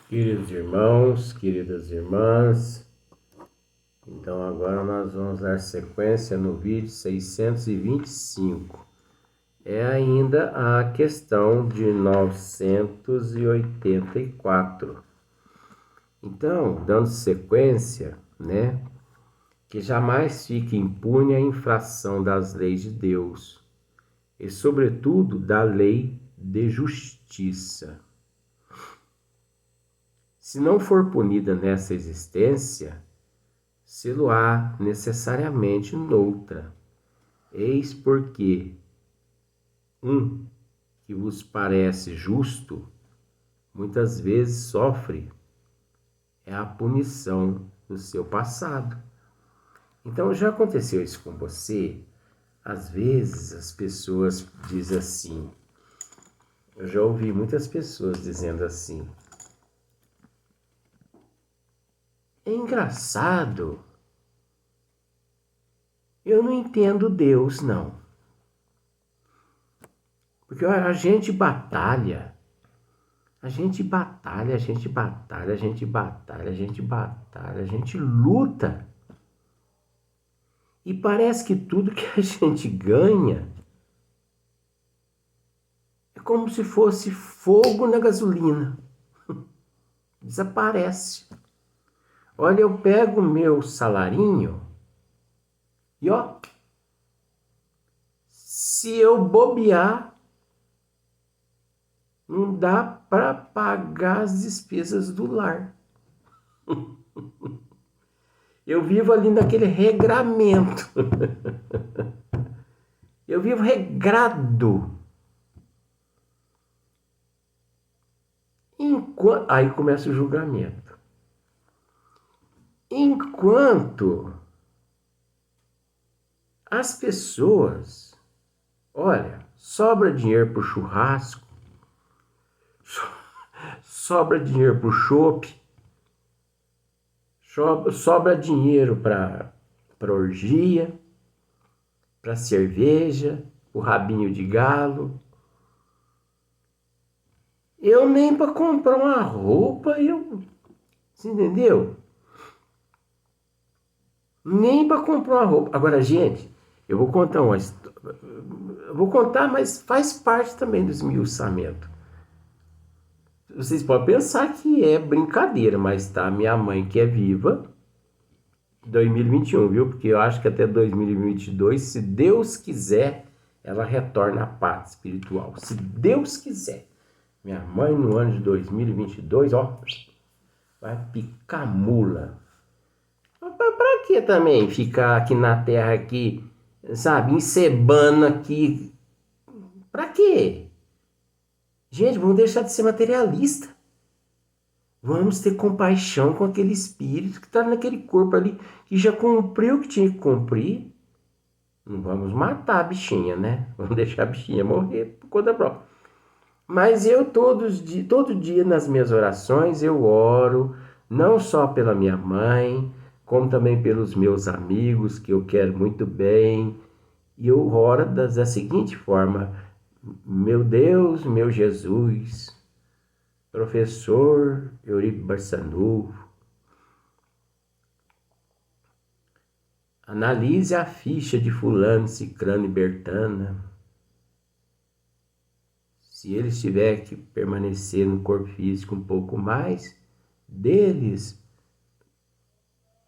Queridos irmãos, queridas irmãs, então agora nós vamos dar sequência no vídeo 625. É ainda a questão de 984. Então, dando sequência, que jamais fique impune a infração das leis de Deus e, sobretudo, da lei de justiça. Se não for punida nessa existência, se-lo-á necessariamente noutra. Eis porque que vos parece justo, muitas vezes sofre a punição do seu passado. Então, já aconteceu isso com você? Às vezes as pessoas dizem assim, eu já ouvi muitas pessoas dizendo assim, é engraçado, eu não entendo Deus, não. Porque a gente batalha, a gente luta. E parece que tudo que a gente ganha é como se fosse fogo na gasolina. Desaparece. Olha, eu pego o meu salarinho e se eu bobear, não dá para pagar as despesas do lar. Eu vivo ali naquele regramento. Eu vivo regrado. Aí começa o julgamento. Enquanto as pessoas, olha, sobra dinheiro para o churrasco, sobra dinheiro para o chopp, sobra dinheiro para orgia, para cerveja, o rabinho de galo. Eu nem para comprar uma roupa, você entendeu? Nem para comprar uma roupa. Agora, gente, eu vou contar uma história. Eu vou contar, mas faz parte também do esmiuçamento. Vocês podem pensar que é brincadeira, mas tá, minha mãe que é viva, 2021, viu? Porque eu acho que até 2022, se Deus quiser, ela retorna à paz espiritual. Se Deus quiser. Minha mãe no ano de 2022, vai picar mula. Pra que também ficar aqui na terra aqui, sabe, encebando aqui? Pra quê? Gente, vamos deixar de ser materialista. Vamos ter compaixão com aquele espírito que está naquele corpo ali, que já cumpriu o que tinha que cumprir. Não vamos matar a bichinha, né? Vamos deixar a bichinha morrer por conta própria. Mas eu todo dia nas minhas orações eu oro, não só pela minha mãe, como também pelos meus amigos, que eu quero muito bem. E eu oro da seguinte forma: meu Deus, meu Jesus, professor Eurico Barçanufo, analise a ficha de fulano, cicrano e bertana. Se eles tiverem que permanecer no corpo físico um pouco mais, deles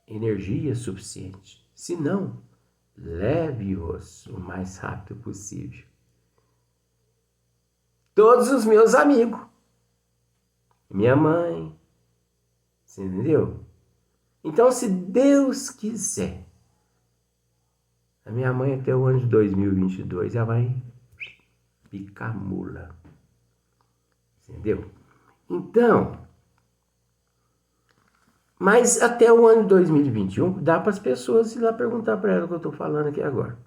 energia suficiente. Se não, leve-os o mais rápido possível. Todos os meus amigos, minha mãe, você entendeu? Então, se Deus quiser, a minha mãe até o ano de 2022 já vai picar mula. Entendeu? Então, mas até o ano de 2021 dá para as pessoas ir lá perguntar para ela o que eu estou falando aqui agora.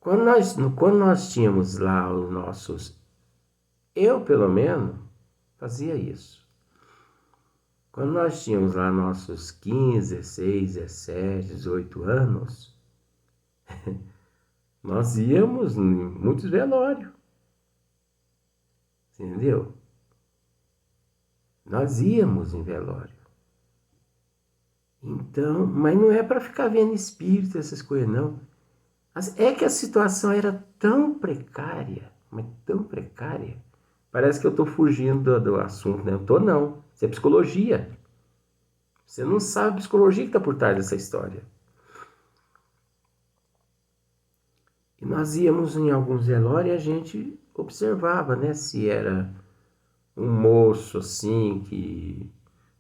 Quando nós tínhamos lá os nossos, eu pelo menos fazia isso. Quando nós tínhamos lá nossos 15, 16, 17, 18 anos, nós íamos em muitos velórios. Entendeu? Nós íamos em velório. Então, mas não é para ficar vendo espírito, essas coisas, não. É que a situação era tão precária, mas tão precária. Parece que eu estou fugindo do assunto, né? Eu estou não. Isso é psicologia. Você não sabe a psicologia que está por trás dessa história. E nós íamos em alguns velórios e a gente observava, né? Se era um moço assim, que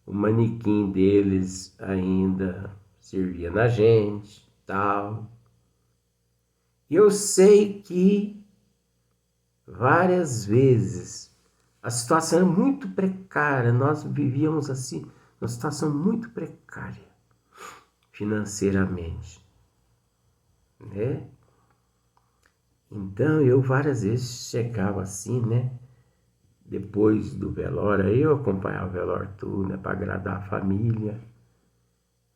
o manequim deles ainda servia na gente, tal. E eu sei que várias vezes a situação era muito precária, nós vivíamos assim, uma situação muito precária financeiramente, né? Então eu várias vezes chegava assim, né? Depois do velório, aí eu acompanhava o velório tudo, né? Para agradar a família.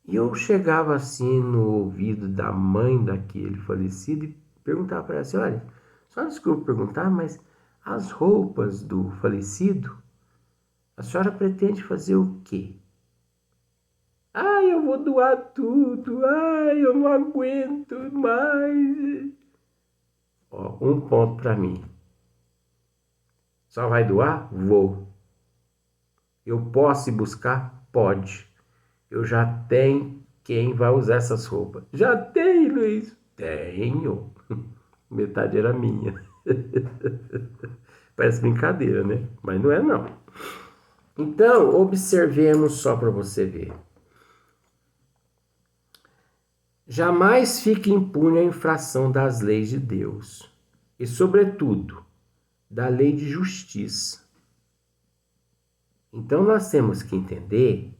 E eu chegava assim no ouvido da mãe daquele falecido e perguntava para ela assim, olha, só desculpa perguntar, mas as roupas do falecido, a senhora pretende fazer o quê? Ah, eu vou doar tudo, ai, eu não aguento mais. Ó, um ponto para mim. Só vai doar? Vou. Eu posso ir buscar? Pode. Eu já tenho quem vai usar essas roupas. Já tem, Luiz? Tenho. Metade era minha. Parece brincadeira, né? Mas não é não. Então, observemos só para você ver. Jamais fique impune a infração das leis de Deus e, sobretudo, da lei de justiça. Então, nós temos que entender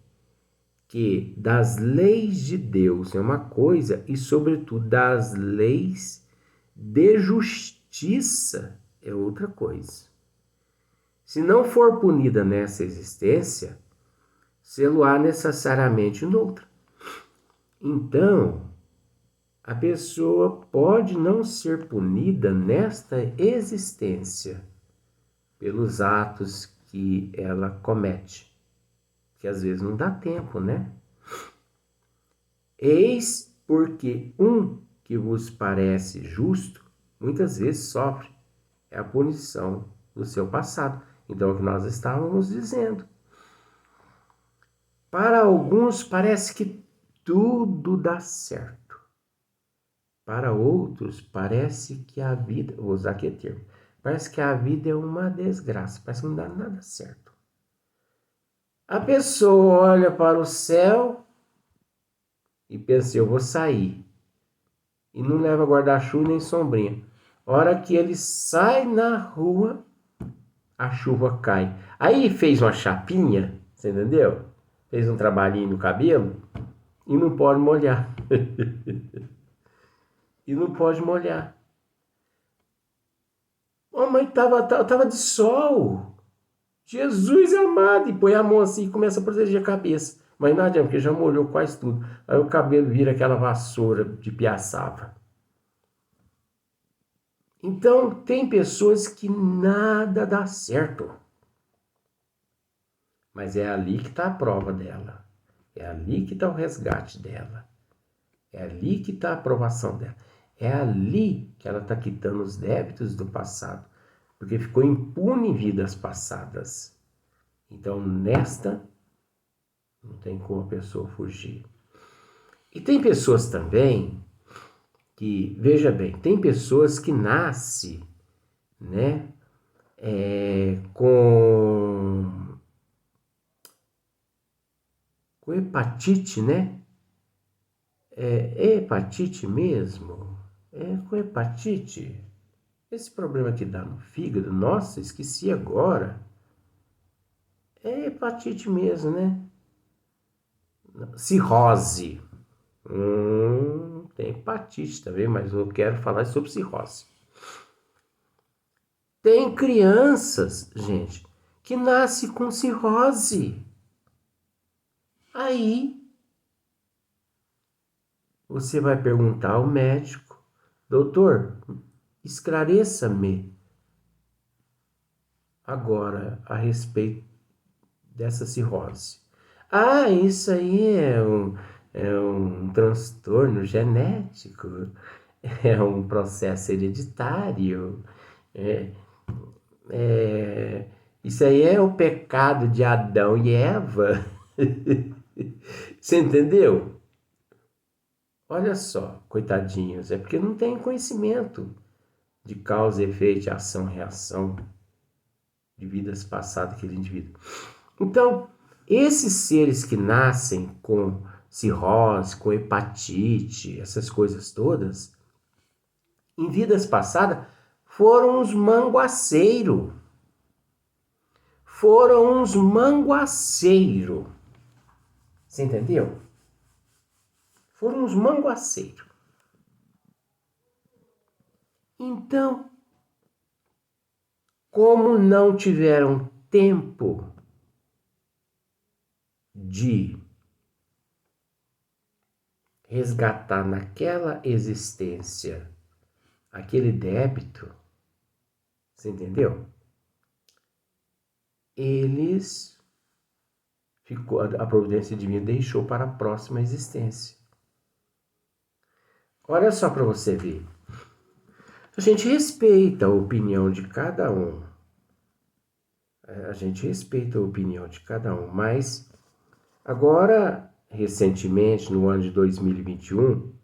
que das leis de Deus é uma coisa e, sobretudo, das leis de justiça é outra coisa. Se não for punida nessa existência, sê-lo-á necessariamente noutra. Então, a pessoa pode não ser punida nesta existência pelos atos que ela comete, que às vezes não dá tempo, né? Eis porque que vos parece justo, muitas vezes sofre a punição do seu passado. Então, é o que nós estávamos dizendo. Para alguns parece que tudo dá certo. Para outros parece que a vida, vou usar aqui o termo, parece que a vida é uma desgraça, parece que não dá nada certo. A pessoa olha para o céu e pensa, eu vou sair. E não leva guarda-chuva nem sombrinha. A hora que ele sai na rua, a chuva cai. Aí fez uma chapinha, você entendeu? Fez um trabalhinho no cabelo e não pode molhar. E não pode molhar. Oh, mas tava de sol. Jesus amado. E põe a mão assim e começa a proteger a cabeça. Mas não adianta, porque já molhou quase tudo. Aí o cabelo vira aquela vassoura de piaçava. Então, tem pessoas que nada dá certo. Mas é ali que está a prova dela. É ali que está o resgate dela. É ali que está a aprovação dela. É ali que ela está quitando os débitos do passado. Porque ficou impune em vidas passadas. Então, nesta, não tem como a pessoa fugir. E tem pessoas também que, veja bem, tem pessoas que nascem, né, com hepatite, né? É hepatite mesmo? É com hepatite? Esse problema que dá no fígado, nossa, esqueci agora. É hepatite mesmo, né? Cirrose. Tem hepatite também, mas eu quero falar sobre cirrose. Tem crianças, gente, que nascem com cirrose. Aí, você vai perguntar ao médico, doutor, esclareça-me agora a respeito dessa cirrose. Ah, isso aí é um transtorno genético, é um processo hereditário, é, isso aí é o pecado de Adão e Eva. Você entendeu? Olha só, coitadinhos, é porque não tem conhecimento de causa, efeito, ação, reação de vidas passadas daquele indivíduo. Então, esses seres que nascem com cirrose, com hepatite, essas coisas todas, em vidas passadas, foram uns manguaceiros. Foram uns manguaceiros. Você entendeu? Foram uns manguaceiros. Então, como não tiveram tempo de resgatar naquela existência aquele débito, você entendeu? A providência divina deixou para a próxima existência. Olha só para você ver. A gente respeita a opinião de cada um. Mas agora, recentemente, no ano de 2021,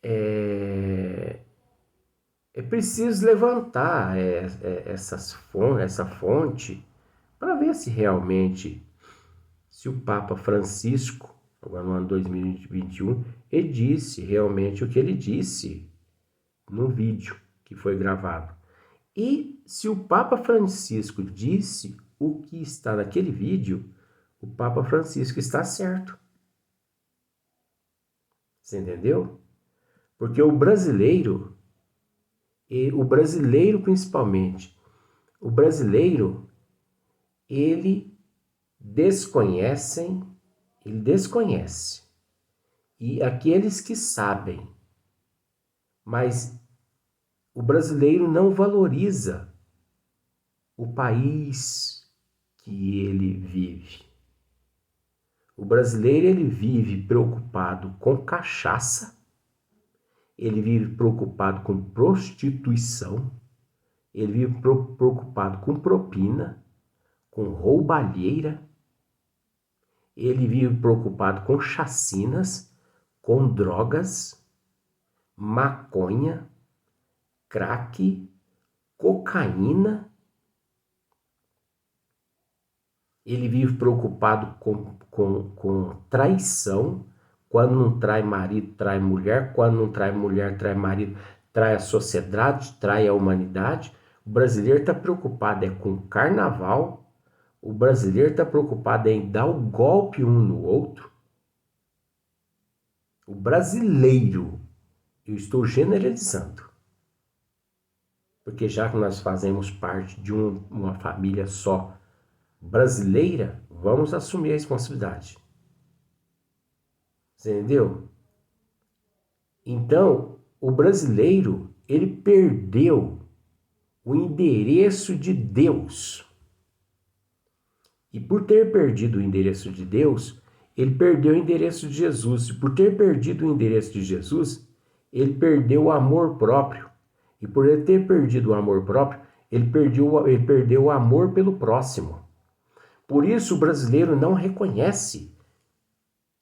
é preciso levantar essa fonte para ver se realmente, se o Papa Francisco, agora no ano 2021, ele disse realmente o que ele disse no vídeo que foi gravado. E se o Papa Francisco disse o que está naquele vídeo, o Papa Francisco está certo. Você entendeu? Porque o brasileiro principalmente, o brasileiro, ele desconhece. E aqueles que sabem, mas o brasileiro não valoriza o país que ele vive. O brasileiro, ele vive preocupado com cachaça, ele vive preocupado com prostituição, ele vive preocupado com propina, com roubalheira, ele vive preocupado com chacinas, com drogas, maconha, crack, cocaína. Ele vive preocupado com traição. Quando não trai marido, trai mulher. Quando não trai mulher, trai marido, trai a sociedade, trai a humanidade. O brasileiro está preocupado com carnaval. O brasileiro está preocupado em dar o golpe um no outro. O brasileiro, eu estou generalizando, porque já que nós fazemos parte de uma família só brasileira, vamos assumir a responsabilidade. Você entendeu? Então, o brasileiro, ele perdeu o endereço de Deus. E por ter perdido o endereço de Deus, ele perdeu o endereço de Jesus. E por ter perdido o endereço de Jesus, ele perdeu o amor próprio. E por ele ter perdido o amor próprio, ele perdeu o amor pelo próximo. Por isso o brasileiro não reconhece,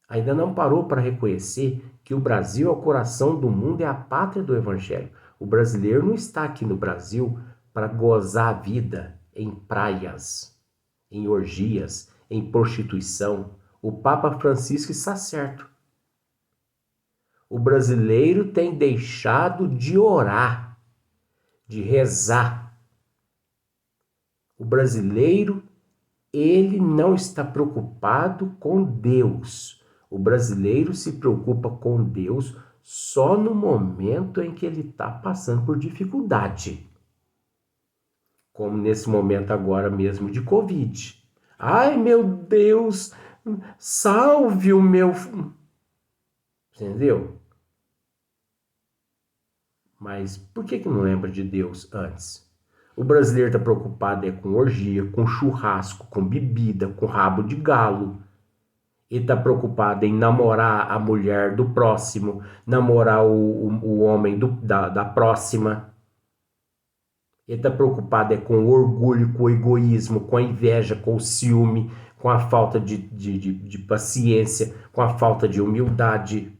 ainda não parou para reconhecer que o Brasil é o coração do mundo, é a pátria do Evangelho. O brasileiro não está aqui no Brasil para gozar a vida em praias, em orgias, em prostituição. O Papa Francisco está certo. O brasileiro tem deixado de orar, de rezar. O brasileiro, ele não está preocupado com Deus. O brasileiro se preocupa com Deus só no momento em que ele está passando por dificuldade. Como nesse momento agora mesmo de Covid. Ai, meu Deus, salve o meu... Entendeu? Mas por que não lembra de Deus antes? O brasileiro está preocupado com orgia, com churrasco, com bebida, com rabo de galo. Ele está preocupado em namorar a mulher do próximo, namorar o homem da próxima. Ele está preocupado com o orgulho, com o egoísmo, com a inveja, com o ciúme, com a falta de paciência, com a falta de humildade.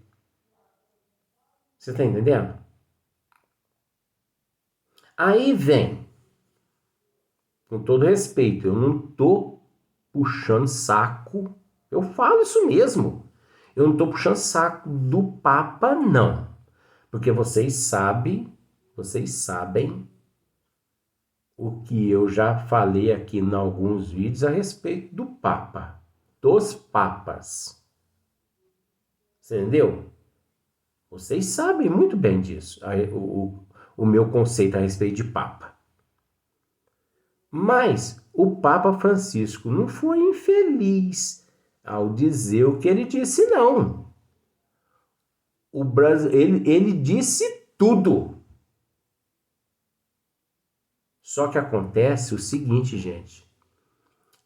Você está entendendo? Aí vem, com todo respeito, eu não estou puxando saco, eu falo isso mesmo. Eu não estou puxando saco do Papa, não. Porque vocês sabem o que eu já falei aqui em alguns vídeos a respeito do Papa, dos Papas. Entendeu? Vocês sabem muito bem disso, o meu conceito a respeito de Papa. Mas o Papa Francisco não foi infeliz ao dizer o que ele disse, não. Ele disse tudo. Só que acontece o seguinte, gente.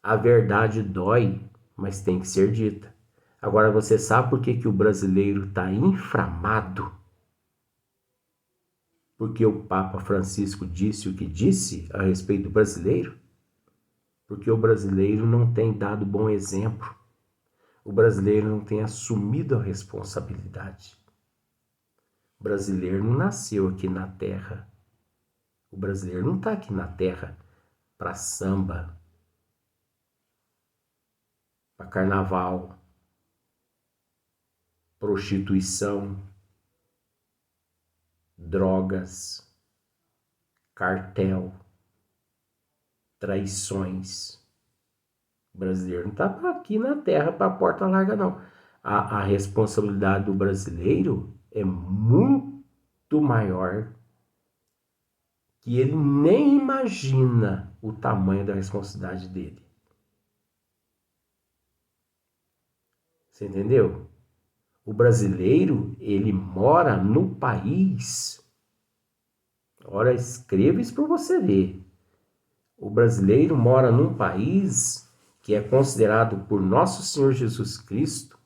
A verdade dói, mas tem que ser dita. Agora, você sabe por que o brasileiro está inflamado? Porque o Papa Francisco disse o que disse a respeito do brasileiro? Porque o brasileiro não tem dado bom exemplo. O brasileiro não tem assumido a responsabilidade. O brasileiro não nasceu aqui na terra. O brasileiro não está aqui na terra para samba, para carnaval, prostituição, drogas, cartel, traições. O brasileiro não está aqui na terra para porta larga, não. A responsabilidade do brasileiro é muito maior, que ele nem imagina o tamanho da responsabilidade dele. Você entendeu? O brasileiro, ele mora no país. Ora, escreva isso para você ver. O brasileiro mora num país que é considerado por nosso Senhor Jesus Cristo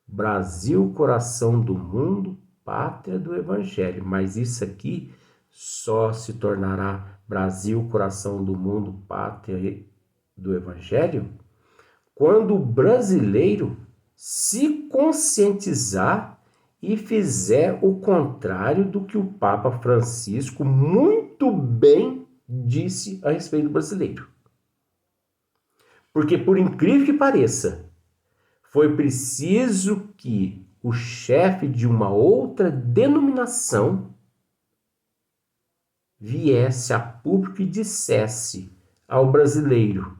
Brasil, coração do mundo, pátria do Evangelho. Mas isso aqui só se tornará Brasil, coração do mundo, pátria do Evangelho quando o brasileiro se conscientizar e fizer o contrário do que o Papa Francisco muito bem disse a respeito do brasileiro. Porque, por incrível que pareça, foi preciso que o chefe de uma outra denominação viesse a público e dissesse ao brasileiro: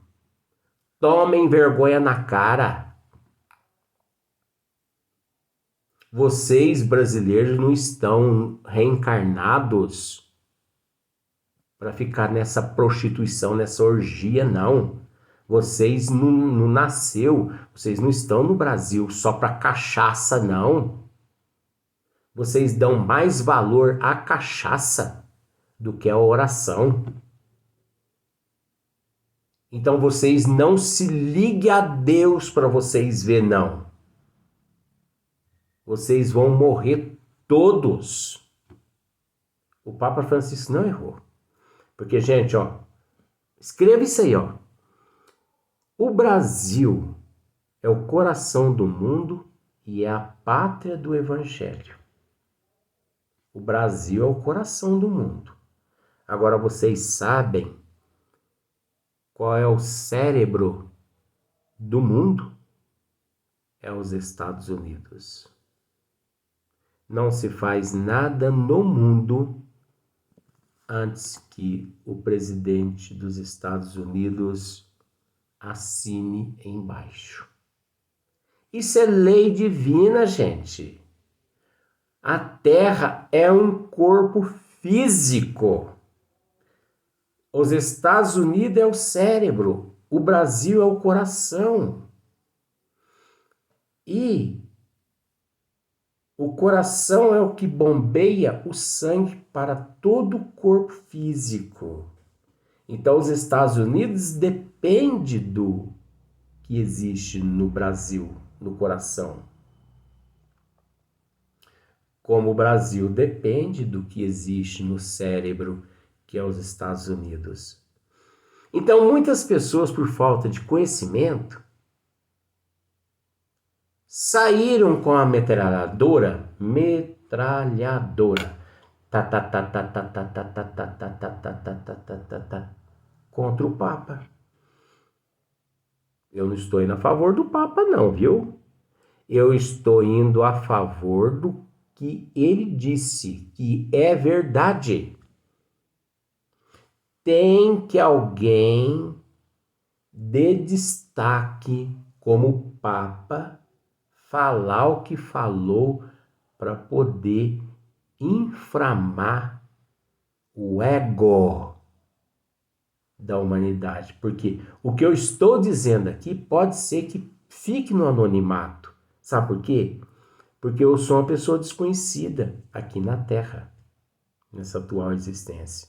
tomem vergonha na cara. Vocês, brasileiros, não estão reencarnados para ficar nessa prostituição, nessa orgia, não. Vocês não nasceu, vocês não estão no Brasil só para cachaça, não. Vocês dão mais valor à cachaça do que à oração. Então vocês não se liguem a Deus para vocês ver, não. Vocês vão morrer todos. O Papa Francisco não errou. Porque, gente, ó, escreva isso aí, ó. O Brasil é o coração do mundo e é a pátria do Evangelho. O Brasil é o coração do mundo. Agora vocês sabem qual é o cérebro do mundo? É os Estados Unidos. Não se faz nada no mundo antes que o presidente dos Estados Unidos assine embaixo. Isso é lei divina, gente. A Terra é um corpo físico. Os Estados Unidos é o cérebro, o Brasil é o coração. E o coração é o que bombeia o sangue para todo o corpo físico. Então, os Estados Unidos depende do que existe no Brasil, no coração. Como o Brasil depende do que existe no cérebro, que é os Estados Unidos. Então, muitas pessoas, por falta de conhecimento, saíram com a metralhadora, contra o Papa. Eu não estou indo a favor do Papa, não, viu? Eu estou indo a favor do que ele disse, que é verdade. Tem que alguém dê destaque como Papa falar o que falou para poder inflamar o ego da humanidade. Porque o que eu estou dizendo aqui pode ser que fique no anonimato. Sabe por quê? Porque eu sou uma pessoa desconhecida aqui na Terra, nessa atual existência.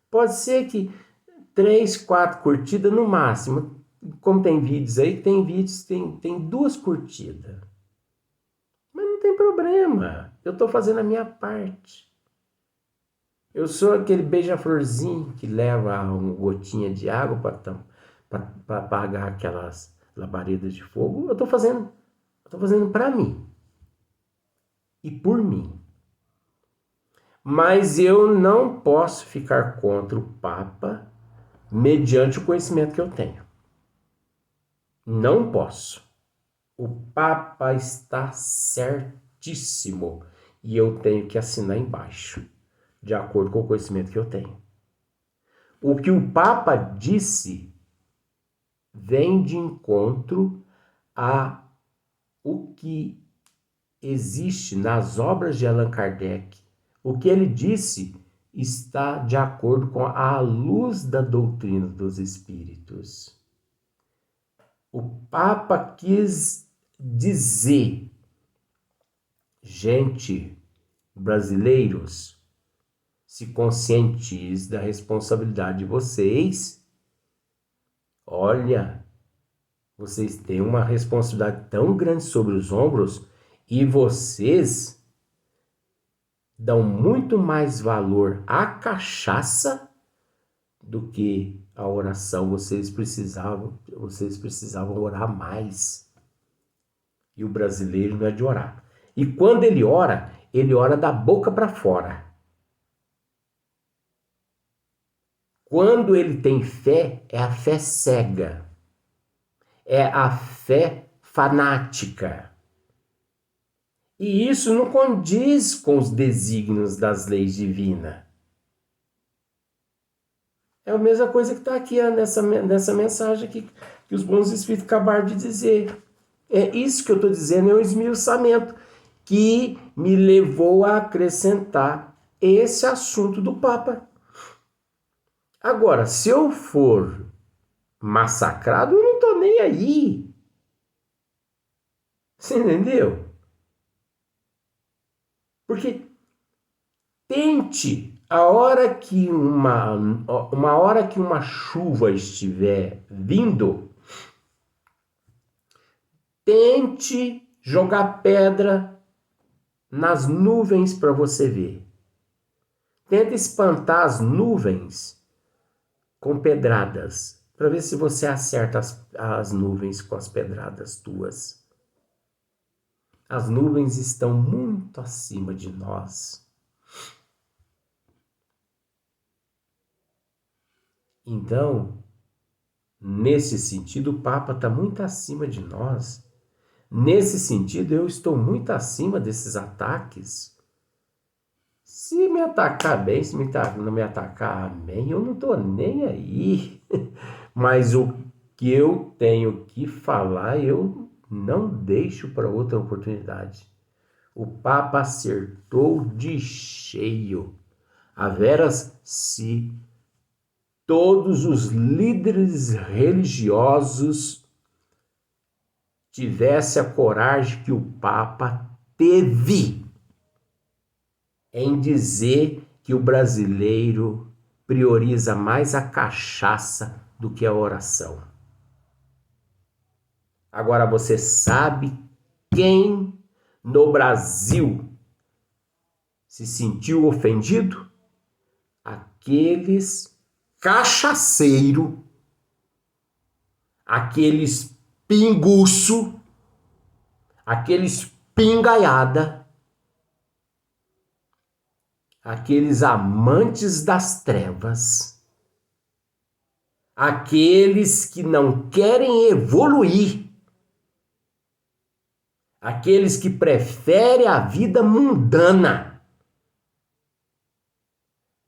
Pode ser que 3, 4 curtidas no máximo. Como tem vídeos aí, tem 2 curtidas. Mas não tem problema. Eu estou fazendo a minha parte. Eu sou aquele beija-florzinho que leva uma gotinha de água para apagar aquelas labaredas de fogo. Eu estou fazendo para mim. E por mim. Mas eu não posso ficar contra o Papa mediante o conhecimento que eu tenho. Não posso. O Papa está certíssimo e eu tenho que assinar embaixo, de acordo com o conhecimento que eu tenho. O que o Papa disse vem de encontro a o que existe nas obras de Allan Kardec. O que ele disse está de acordo com a luz da doutrina dos espíritos. O Papa quis dizer, gente, brasileiros, se conscientize da responsabilidade de vocês. Olha, vocês têm uma responsabilidade tão grande sobre os ombros e vocês dão muito mais valor à cachaça do que à oração. Vocês precisavam orar mais. E o brasileiro não é de orar. E quando ele ora da boca para fora. Quando ele tem fé, é a fé cega. É a fé fanática. E isso não condiz com os desígnios das leis divinas. É a mesma coisa que está aqui nessa mensagem aqui, que os bons espíritos acabaram de dizer. É isso que eu estou dizendo, é um esmiuçamento que me levou a acrescentar esse assunto do Papa. Agora, se eu for massacrado, eu não estou nem aí. Você entendeu? Porque tente, a hora que uma hora que uma chuva estiver vindo, tente jogar pedra nas nuvens para você ver. Tenta espantar as nuvens com pedradas, para ver se você acerta as nuvens com as pedradas tuas. As nuvens estão muito acima de nós. Então, nesse sentido, o Papa está muito acima de nós. Nesse sentido, eu estou muito acima desses ataques. Se me atacar bem, se não me atacar bem, eu não estou nem aí. Mas o que eu tenho que falar, eu não deixo para outra oportunidade. O Papa acertou de cheio. A veras, se todos os líderes religiosos tivessem a coragem que o Papa teve em dizer que o brasileiro prioriza mais a cachaça do que a oração. Agora você sabe quem no Brasil se sentiu ofendido? Aqueles cachaceiros, aqueles pinguço, aqueles pingaiada, aqueles amantes das trevas, aqueles que não querem evoluir, aqueles que preferem a vida mundana,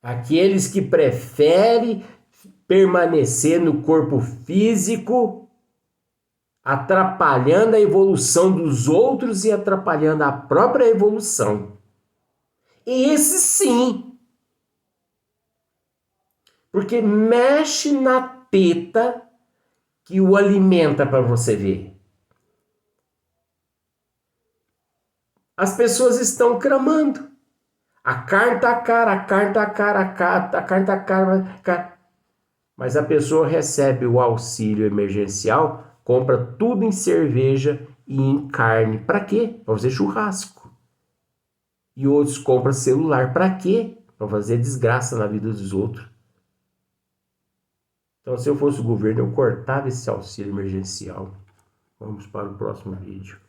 aqueles que preferem permanecer no corpo físico, atrapalhando a evolução dos outros e atrapalhando a própria evolução. Esse sim, porque mexe na teta que o alimenta para você ver. As pessoas estão clamando. A carne tá cara, a carne tá cara, a carne tá cara. Mas a pessoa recebe o auxílio emergencial, compra tudo em cerveja e em carne. Para quê? Para fazer churrasco. E outros compram celular. Para quê? Para fazer desgraça na vida dos outros. Então, se eu fosse o governo, eu cortava esse auxílio emergencial. Vamos para o próximo vídeo.